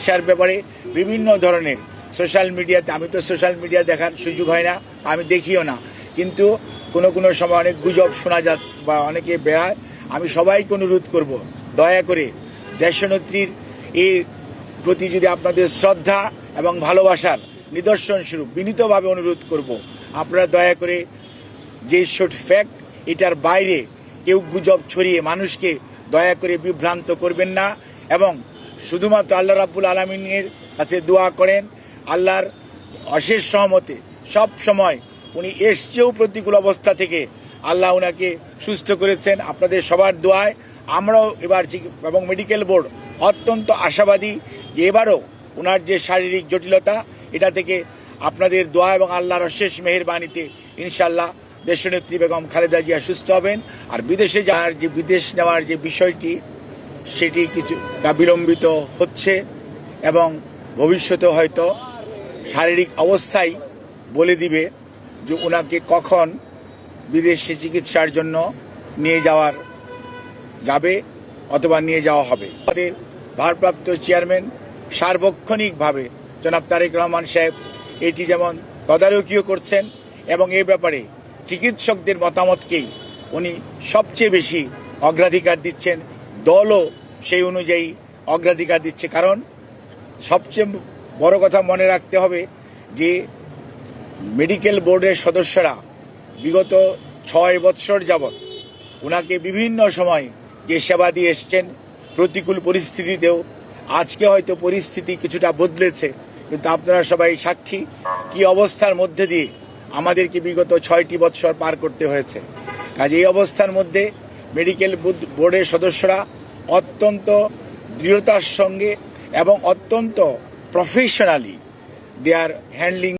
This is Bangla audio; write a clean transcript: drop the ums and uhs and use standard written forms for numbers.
চিকিৎসার ব্যাপারে বিভিন্ন ধরনের সোশ্যাল মিডিয়াতে, আমি তো সোশ্যাল মিডিয়া দেখার সুযোগ হয় না, আমি দেখিও না, কিন্তু কোনো সময় অনেক গুজব শোনা যাচ্ছে বা অনেকে বেড়ায়। আমি সবাইকে অনুরোধ করব, দয়া করে দেশনেত্রীর এর প্রতি যদি আপনাদের শ্রদ্ধা এবং ভালোবাসার নিদর্শন স্বরূপ বিনীতভাবে অনুরোধ করব, আপনারা দয়া করে যে শর্ট ফ্যাক্ট এটার বাইরে কেউ গুজব ছড়িয়ে মানুষকে দয়া করে বিভ্রান্ত করবেন না, এবং শুধুমাত্র আল্লাহ রাব্বুল আলামিনের কাছে দোয়া করেন আল্লাহর অশেষ সহমতে সব সময় উনি এসছেও প্রতিকূল অবস্থা থেকে আল্লাহ উনাকে সুস্থ করেছেন। আপনাদের সবার দোয়ায় আমরাও এবার এবং মেডিকেল বোর্ড অত্যন্ত আশাবাদী যে এবারও ওনার যে শারীরিক জটিলতা এটা থেকে আপনাদের দোয়া এবং আল্লাহর অশেষ মেহেরবানিতে ইনশাল্লাহ দেশনেত্রী বেগম খালেদা জিয়া সুস্থ হবেন। আর বিদেশে যাওয়ার যে বিদেশ নেওয়ার যে বিষয়টি সেটি কিছুটা বিলম্বিত হচ্ছে এবং ভবিষ্যতে হয়তো শারীরিক অবস্থাই বলে দিবে যে ওনাকে কখন বিদেশে চিকিৎসার জন্য নিয়ে যাবে অথবা নিয়ে যাওয়া হবে। আমাদের ভারপ্রাপ্ত চেয়ারম্যান সার্বক্ষণিকভাবে জনাব তারেক রহমান সাহেব এটি যেমন তদারকিও করছেন এবং এই ব্যাপারে চিকিৎসকদের মতামতকেই উনি সবচেয়ে বেশি অগ্রাধিকার দিচ্ছেন, দলও সেই অনুযায়ী অগ্রাধিকার দিচ্ছে। কারণ সবচেয়ে বড় কথা মনে রাখতে হবে যে মেডিকেল বোর্ডের সদস্যরা বিগত 6 বৎসর যাবৎ ওনাকে বিভিন্ন সময় যে সেবা দিয়ে এসছেন, প্রতিকূল পরিস্থিতিতেও। আজকে হয়তো পরিস্থিতি কিছুটা বদলেছে, কিন্তু আপনারা সবাই সাক্ষী কি অবস্থার মধ্যে দিয়ে আমাদেরকে বিগত 6টি বৎসর পার করতে হয়েছে। কাজে এই অবস্থার মধ্যে মেডিকেল বোর্ডের সদস্যরা অত্যন্ত দৃঢ়তার সঙ্গে এবং অত্যন্ত প্রফেশনালি দে আর হ্যান্ডলিং